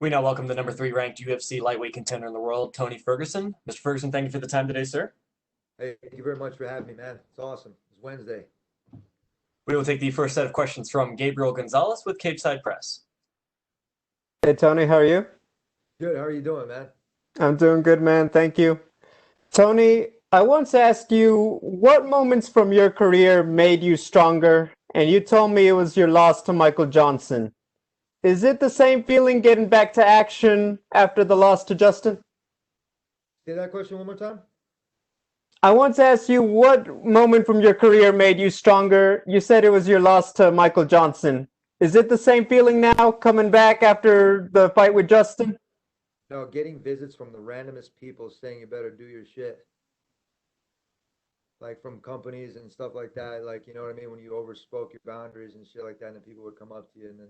We now welcome the number 3 ranked UFC lightweight contender in the world, Tony Ferguson. Mr. Ferguson, thank you for the time today, sir. Hey, thank you very much for having me, man. It's awesome. It's Wednesday. We will take the first set of questions from Gabriel Gonzalez with Cage Side Press. Hey Tony, how are you? Good. How are you doing, man? I'm doing good, man. Thank you. Tony, I once asked you what moments from your career made you stronger, and you told me it was your loss to Michael Johnson. Is it the same feeling getting back to action after the loss to Justin? Say that question one more time. I once asked you what moment from your career made you stronger. You said it was your loss to Michael Johnson. Is it the same feeling now coming back after the fight with Justin? No, getting visits from the randomest people saying you better do your shit. Like from companies and stuff like that. Like, you know what I mean? When you overspoke your boundaries and shit like that, and then people would come up to you and then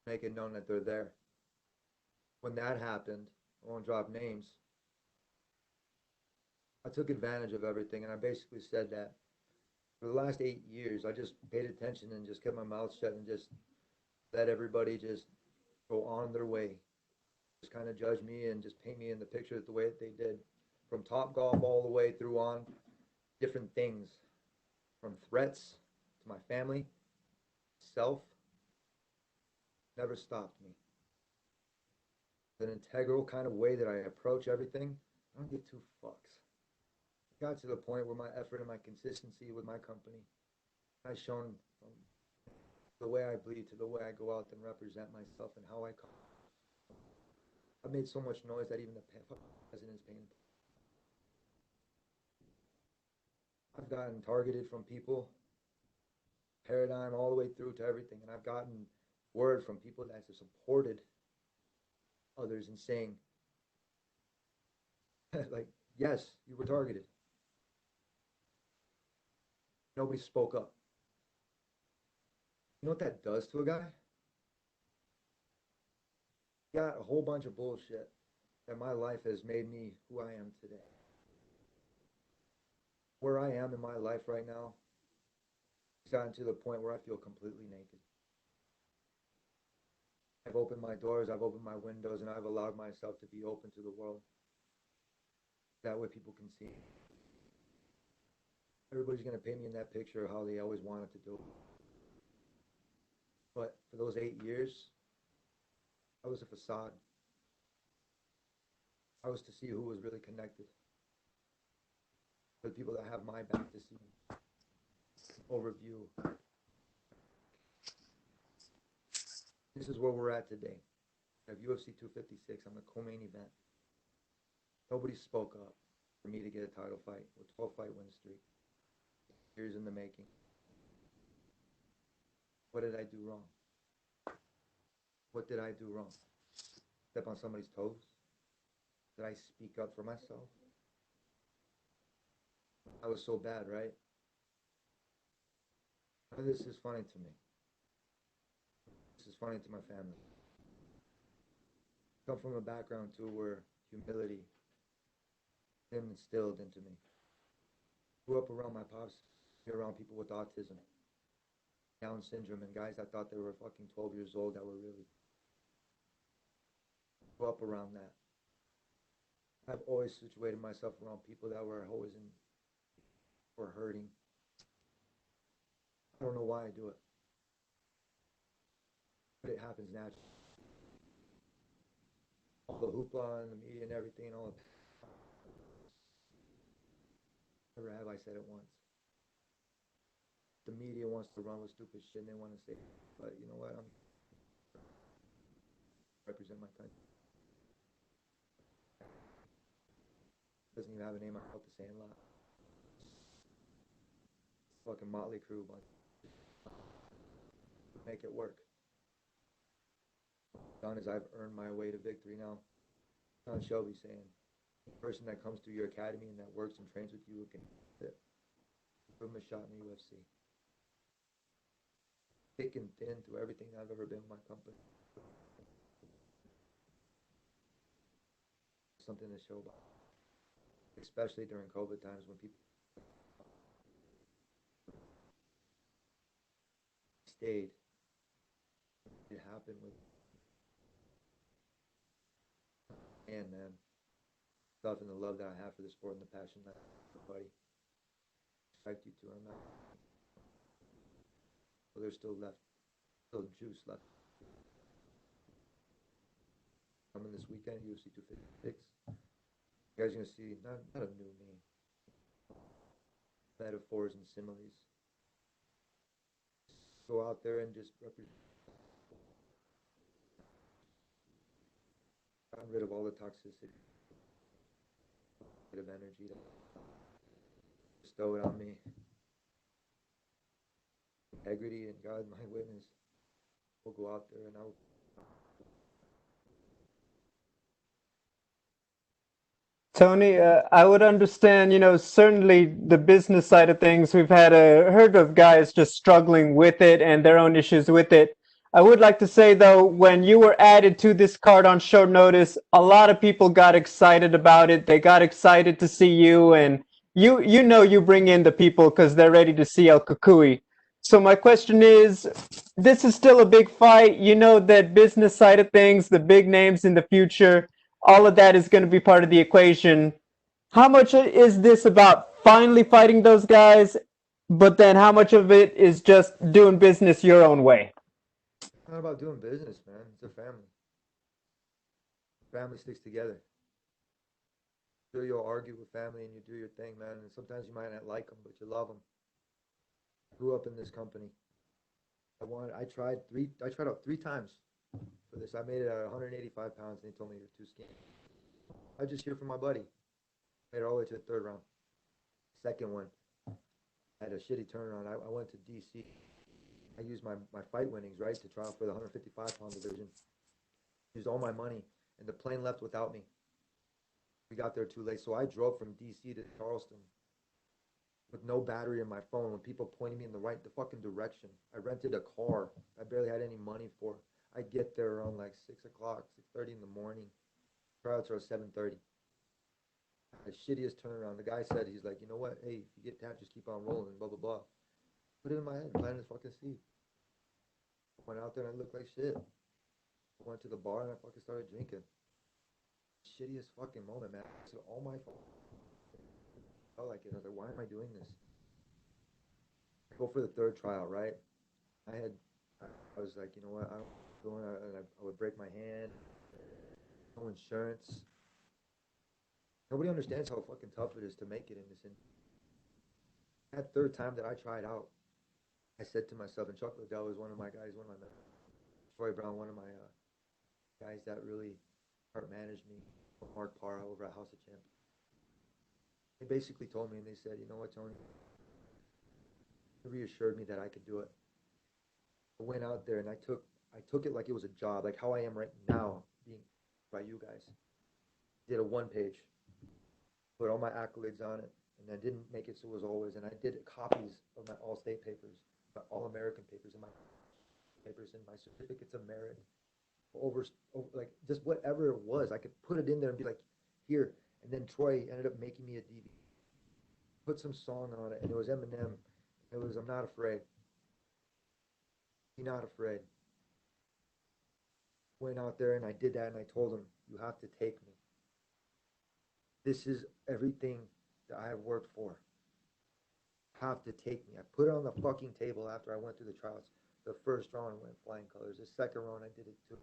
make it known that they're there. When that happened, I won't drop names. I took advantage of everything, and I basically said that for the last 8 years, I just paid attention and just kept my mouth shut and just let everybody just go on their way. Just kind of judge me and just paint me in the picture the way that they did. From Top Golf all the way through on different things, from threats to my family, self, never stopped me. An integral kind of way that I approach everything. I don't give two fucks. It got to the point where my effort and my consistency with my company, I've shown from the way I bleed to the way I go out and represent myself and how I come. I've made so much noise that even the president's paying. I've gotten targeted from people, paradigm all the way through to everything, and I've gotten word from people that have supported others and saying, like, yes, you were targeted. Nobody spoke up. You know what that does to a guy? Got a whole bunch of bullshit that my life has made me who I am today. Where I am in my life right now, it's gotten to the point where I feel completely naked. I've opened my doors, I've opened my windows, and I've allowed myself to be open to the world. That way people can see. Everybody's going to paint me in that picture of how they always wanted to do it. But for those 8 years, I was a facade. I was to see who was really connected. For the people that have my back to see overview. This is where we're at today. I have UFC 256. I'm the co-main event. Nobody spoke up for me to get a title fight with 12-fight win streak. Years in the making. What did I do wrong? What did I do wrong? Step on somebody's toes? Did I speak up for myself? I was so bad, right? This is funny to me. This is funny to my family. I come from a background too where humility is instilled into me. Grew up around my pops, around people with autism, Down syndrome, and guys that thought they were fucking 12 years old that were really. Grew up around that. I've always situated myself around people that were always in or hurting. I don't know why I do it, but it happens naturally. All the hoopla and the media and everything, and all of never have I said it once. The media wants to run with stupid shit and they want to say, but you know what? I'm represent my country. Doesn't even have a name. I felt the same lot. Fucking motley crew, but make it work. Done is I've earned my way to victory now. John Shelby saying, the person that comes through your academy and that works and trains with you can fit. Give him a shot in the UFC. Thick and thin through everything I've ever been with my company. Something to show about. Especially during COVID times when people stayed. It happened with And man, stuff and the love that I have for the sport and the passion that I have for buddy. Expect you to. I'm not. Well, there's still left, still juice left. Coming this weekend, UFC 256. You guys are gonna see not a new me, metaphors and similes. Go out there and just represent. Gotten rid of all the toxicity, bit of energy to bestow it on me. Integrity and God, my witness. We'll go out there and I'll. Tony, I would understand, certainly the business side of things. We've heard of guys just struggling with it and their own issues with it. I would like to say, though, when you were added to this card on short notice, a lot of people got excited about it. They got excited to see you, and you bring in the people because they're ready to see El Kukui. So my question is, this is still a big fight. You know that business side of things, the big names in the future, all of that is going to be part of the equation. How much is this about finally fighting those guys, but then how much of it is just doing business your own way? It's not about doing business, man. It's a family. Family sticks together. Sure, you'll argue with family and you do your thing, man. And sometimes you might not like them, but you love them. I grew up in this company. I tried out 3 times for this. I made it at 185 pounds, and they told me you're too skinny. I just hear from my buddy. Made it all the way to the third round. Second one, I had a shitty turnaround. I went to DC. I used my fight winnings, right, to try out for the 155-pound division. Used all my money, and the plane left without me. We got there too late, so I drove from DC to Charleston with no battery in my phone when people pointed me in the fucking direction. I rented a car I barely had any money for. I get there around like 6 o'clock, 6:30 in the morning. Tryouts are at 7:30. The shittiest turnaround. The guy said, he's like, you know what? Hey, if you get tapped, just keep on rolling, blah, blah, blah. Put it in my head, planted a fucking seed. Went out there and I looked like shit. Went to the bar and I fucking started drinking. Shittiest fucking moment, man. So all my felt like it. I was like, why am I doing this? I go for the third tryout, right? I was like, you know what? I would break my hand. No insurance. Nobody understands how fucking tough it is to make it in this industry. That third time that I tried out, I said to myself, and Chuck Liddell was one of my guys, one of my Troy Brown, one of my guys that really heart managed me, Mark Parra over at House of Champions. They basically told me, and they said, you know what, Tony? They reassured me that I could do it. I went out there and I took it like it was a job, like how I am right now, being by you guys. Did a 1-page, put all my accolades on it, and I didn't make it so it was always. And I did copies of my all-state papers, my all-American papers, and my papers, and my certificates of merit, over like just whatever it was. I could put it in there and be like, here. And then Troy ended up making me a DVD, put some song on it, and it was Eminem. It was I'm Not Afraid. Be not afraid. Went out there and I did that, and I told him, you have to take me. This is everything that I have worked for. Have to take me. I put it on the fucking table after I went through the trials. The first round I went flying colors. The second round I did it too.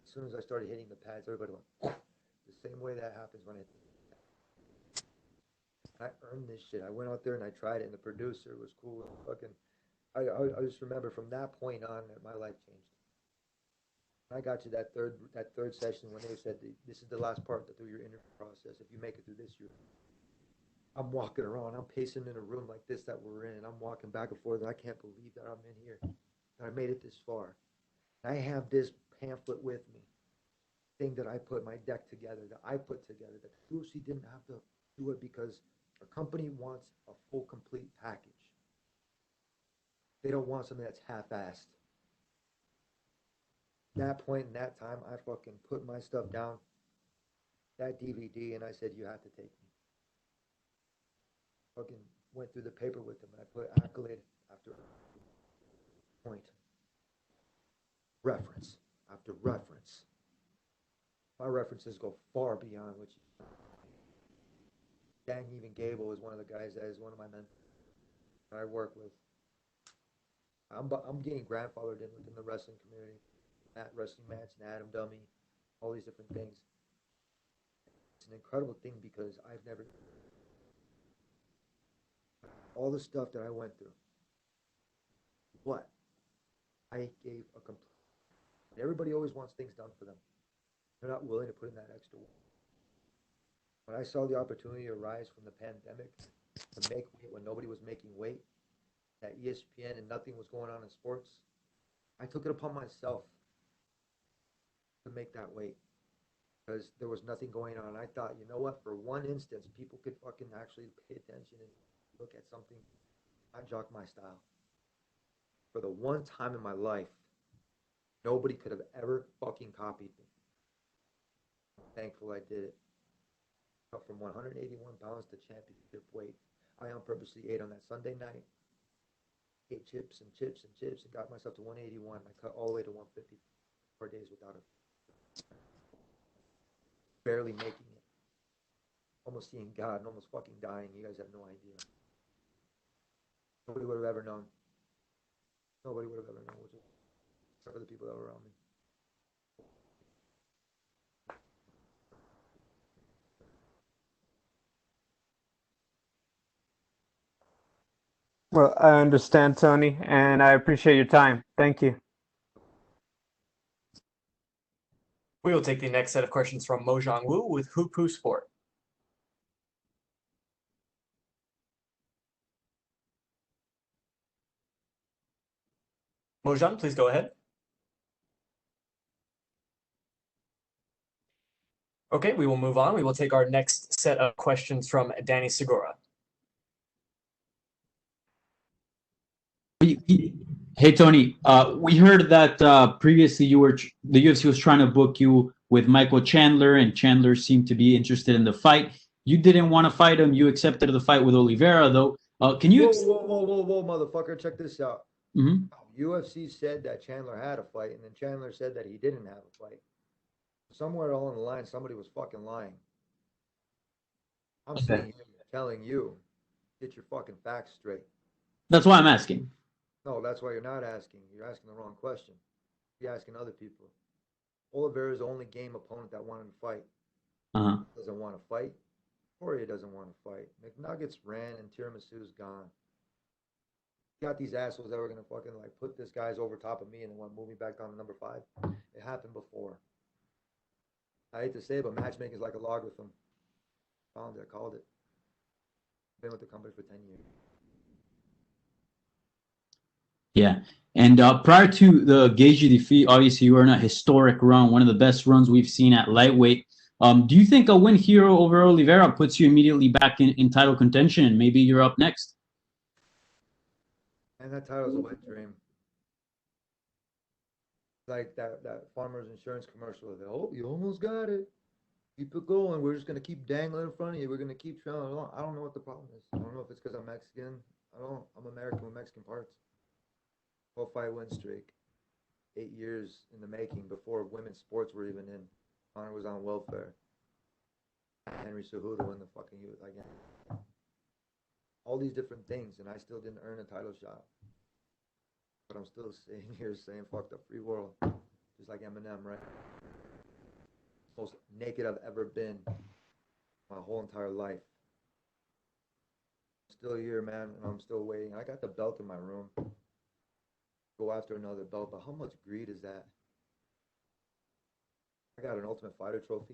As soon as I started hitting the pads, everybody went the same way that happens when I earned this shit. I went out there and I tried it, and the producer was cool. Fucking, I just remember from that point on that my life changed. I got to that third session when they said this is the last part through your interview process. If you make it through this, I'm walking around. I'm pacing in a room like this that we're in, and I'm walking back and forth. And I can't believe that I'm in here. That I made it this far. And I have this pamphlet with me, thing that I put my deck together, that I put together. That the UFC didn't have to do it because a company wants a full, complete package. They don't want something that's half-assed. That point in that time, I fucking put my stuff down, that DVD, and I said, you have to take me. Fucking went through the paper with them, and I put accolade after point, reference after reference. my references go far beyond what you. Dang, even Gable is one of the guys that is one of my men I work with. I'm getting grandfathered in within the wrestling community. At wrestling match and Adam Dummy, all these different things. It's an incredible thing because I've never all the stuff that I went through. What I gave a complete. Everybody always wants things done for them. They're not willing to put in that extra work. When I saw the opportunity arise from the pandemic to make weight when nobody was making weight at ESPN and nothing was going on in sports, I took it upon myself to make that weight because there was nothing going on. I thought, you know what? For one instance, people could fucking actually pay attention and look at something. I jock my style. For the one time in my life, nobody could have ever fucking copied me. I'm thankful I did it. Up from 181 pounds to championship weight. I on purposely ate on that Sunday night. Ate chips and chips and chips and got myself to 181. I cut all the way to 150 for days without it. Barely making it. Almost seeing God and almost fucking dying. You guys have no idea. Nobody would have ever known. Nobody would have ever known, except for the people that were around me. Well, I understand, Tony, and I appreciate your time. Thank you. We will take the next set of questions from Mojang Wu with Hoopoo Sport. Mojang, please go ahead. Okay, we will move on. We will take our next set of questions from Danny Segura. Hey Tony, we heard that previously the UFC was trying to book you with Michael Chandler, and Chandler seemed to be interested in the fight. You didn't want to fight him. You accepted the fight with Oliveira, though. Can you? Whoa, motherfucker! Check this out. Mm-hmm. UFC said that Chandler had a fight, and then Chandler said that he didn't have a fight. Somewhere along the line, somebody was fucking lying. I'm sitting here telling you, get your fucking facts straight. That's why I'm asking. No, that's why you're not asking. You're asking the wrong question. You're asking other people. Oliveira is the only game opponent that wanted to fight. Doesn't want to fight. Poirier doesn't want to fight. McNuggets ran and Tiramisu's gone. You got these assholes that were gonna fucking like put this guy's over top of me and then want to move me back down to number 5. It happened before. I hate to say it, but matchmaking is like a logarithm. Found it, called it. Been with the company for 10 years. Yeah. And prior to the Gaethje defeat, obviously you were in a historic run, one of the best runs we've seen at lightweight. Do you think a win here over Oliveira puts you immediately back in title contention and maybe you're up next? And that title's a wet dream. Like that Farmers Insurance commercial. Oh, you almost got it. Keep it going. We're just going to keep dangling in front of you. We're going to keep trailing along. I don't know what the problem is. I don't know if it's because I'm Mexican. I'm American with Mexican parts. 12-fight win streak. 8 years in the making before women's sports were even in. Honor was on welfare. Henry Cejudo in the fucking again. All these different things, and I still didn't earn a title shot. But I'm still sitting here saying fuck the free world. Just like Eminem, right? Most naked I've ever been my whole entire life. Still here, man, and I'm still waiting. I got the belt in my room. Go after another belt, but how much greed is that? I got an Ultimate Fighter trophy.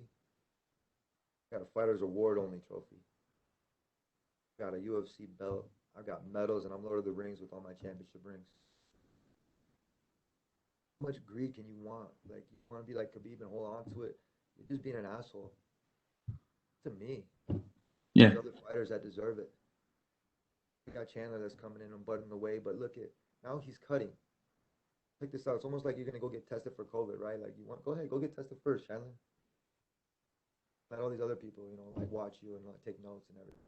I got a Fighter's Award only trophy. I got a UFC belt. I got medals, and I'm Lord of the Rings with all my championship rings. How much greed can you want? Like, you want to be like Khabib and hold on to it? You're just being an asshole. To me. Yeah. There's other fighters that deserve it. We got Chandler that's coming in and butting the way, but look at now he's cutting. Check this out. It's almost like you're gonna go get tested for COVID, right? Like go ahead, go get tested first, Chandler. Let all these other people, like watch you and like take notes and everything.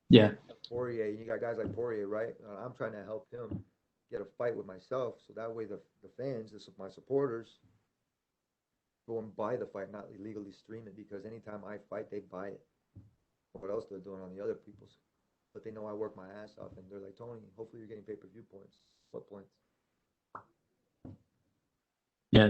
Yeah. Poirier, you got guys like Poirier, right? I'm trying to help him get a fight with myself, so that way the fans, my supporters, go and buy the fight, not illegally stream it, because anytime I fight, they buy it. What else they're doing on the other people's? But they know I work my ass off, and they're like, Tony, hopefully you're getting pay-per-view points. What points? Yeah.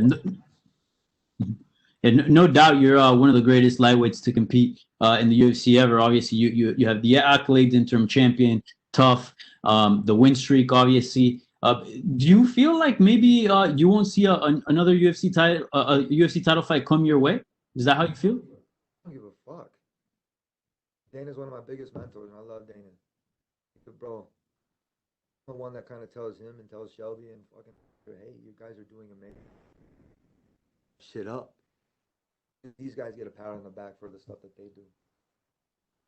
No doubt you're one of the greatest lightweights to compete in the UFC ever. Obviously, you have the accolades, interim champion, tough, the win streak, obviously. Do you feel like maybe you won't see another UFC title, a UFC title fight come your way? Is that how you feel? I don't give a fuck. Dana's one of my biggest mentors, and I love Dana. But bro, I'm the one that kind of tells him and tells Shelby and fucking, hey, you guys are doing amazing. Shit up. These guys get a pat on the back for the stuff that they do.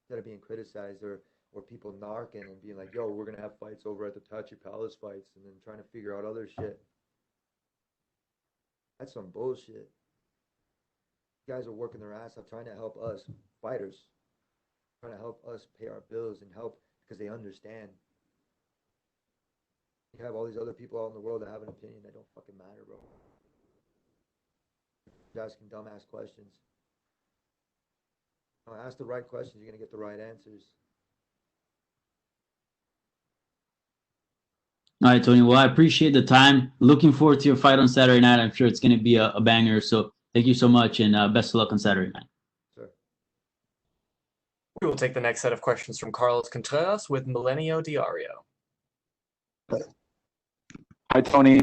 Instead of being criticized or people narking and being like, yo, we're going to have fights over at the Tachi Palace fights and then trying to figure out other shit. That's some bullshit. You guys are working their ass off trying to help us, fighters, trying to help us pay our bills and help because they understand. You have all these other people out in the world that have an opinion that don't fucking matter, bro. You're asking dumbass questions. Ask the right questions, you're going to get the right answers. All right, Tony. Well, I appreciate the time. Looking forward to your fight on Saturday night. I'm sure it's going to be a banger. So thank you so much, and best of luck on Saturday night. Sure. We will take the next set of questions from Carlos Contreras with Milenio Diario. Hi, Tony.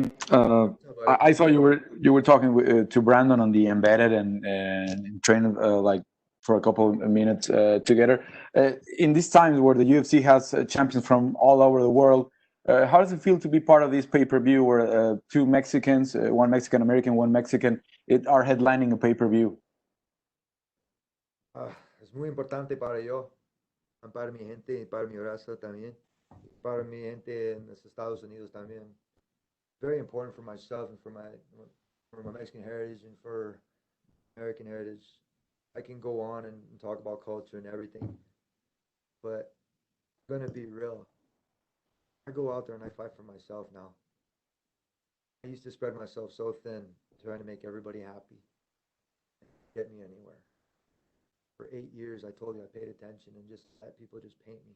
I saw you were talking to Brandon on the embedded and trained like for a couple of minutes together. In these times where the UFC has champions from all over the world, how does it feel to be part of this pay-per-view where two Mexicans, one Mexican American, one Mexican, are headlining a pay-per-view? Es muy importante para yo, para mi gente y para mi raza también, para mi gente en los Estados Unidos también. Very important for myself and for my Mexican heritage and for American heritage. I can go on and talk about culture and everything, but I'm gonna be real. I go out there and I fight for myself now. I used to spread myself so thin, trying to make everybody happy, get me anywhere. For 8 years, I told you I paid attention and just let people just paint me.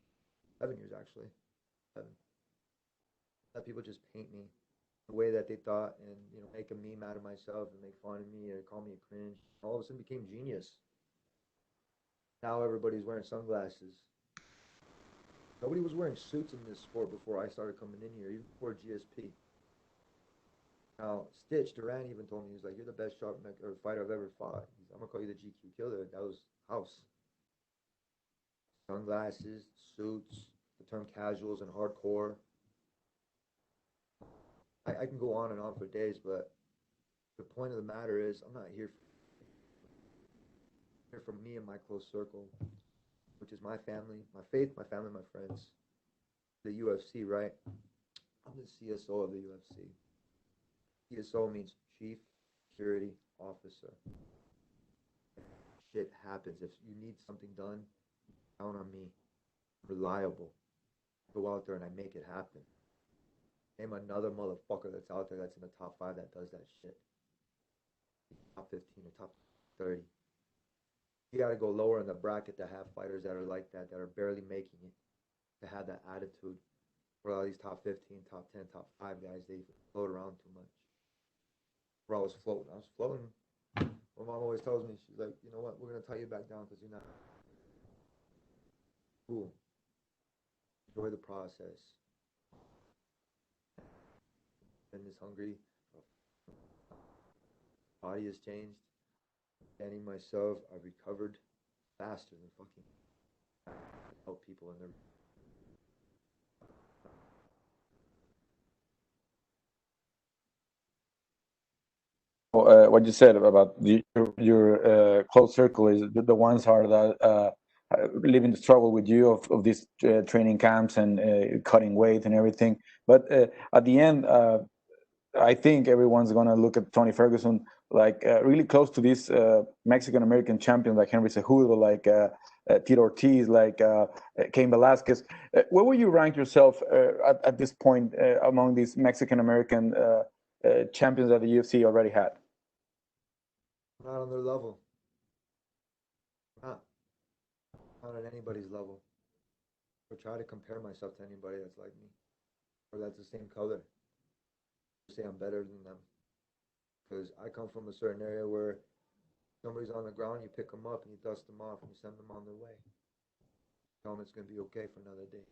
7 years actually, 7. Let people just paint me the way that they thought, and make a meme out of myself and make fun of me or call me a cringe. All of a sudden, became genius. Now everybody's wearing sunglasses. Nobody was wearing suits in this sport before I started coming in here, even before GSP. Now, Stitch Duran even told me, he's like, you're the best fighter I've ever fought. I'm going to call you the GQ killer. That was House. Sunglasses, suits, the term casuals and hardcore. I can go on and on for days, but the point of the matter is I'm not here for me and my close circle, which is my family, my faith, my family, my friends. The UFC, right? I'm the CSO of the UFC. CSO means Chief Security Officer. Shit happens. If you need something done, count on me. Reliable. Go out there and I make it happen. Name another motherfucker that's out there that's in the top 5 that does that shit. Top 15 or top 30. You got to go lower in the bracket to have fighters that are like that are barely making it, to have that attitude. For all these top 15, top 10, top 5 guys, they float around too much. Where I was floating. My mom always tells me, she's like, you know what, we're going to tie you back down because you're not cool. Enjoy the process. And is hungry. Body has changed. Standing myself, I've recovered faster than fucking help people in their. What you said about your close circle is the ones are that living the struggle with you of these training camps and cutting weight and everything. But at the end, I think everyone's gonna look at Tony Ferguson like really close to these Mexican American champions like Henry Cejudo, like Tito Ortiz, like Cain Velasquez. Where would you rank yourself at this point among these Mexican American champions that the UFC already had? I'm not on their level. I'm not on anybody's level. Or try to compare myself to anybody that's like me. Or that's the same color. Say I'm better than them. Because I come from a certain area where somebody's on the ground, you pick them up and you dust them off and you send them on their way. Tell them it's going to be okay for another day.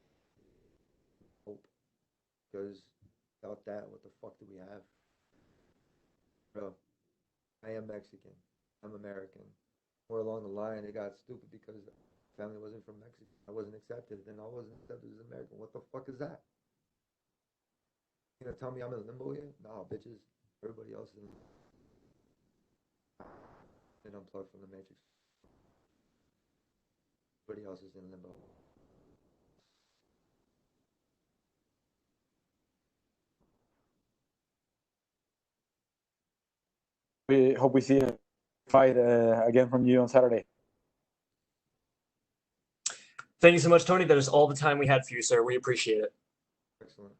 Hope. Because without that, what the fuck do we have? Bro, I am Mexican. I'm American. More along the line, it got stupid because family wasn't from Mexico. I wasn't accepted. Then I wasn't accepted as American. What the fuck is that? You gonna tell me I'm in limbo here? Nah, bitches. Everybody else is in limbo. And unplugged from the matrix. Everybody else is in limbo. We hope we see a fight again from you on Saturday. Thank you so much, Tony. That is all the time we had for you, sir. We appreciate it. Excellent.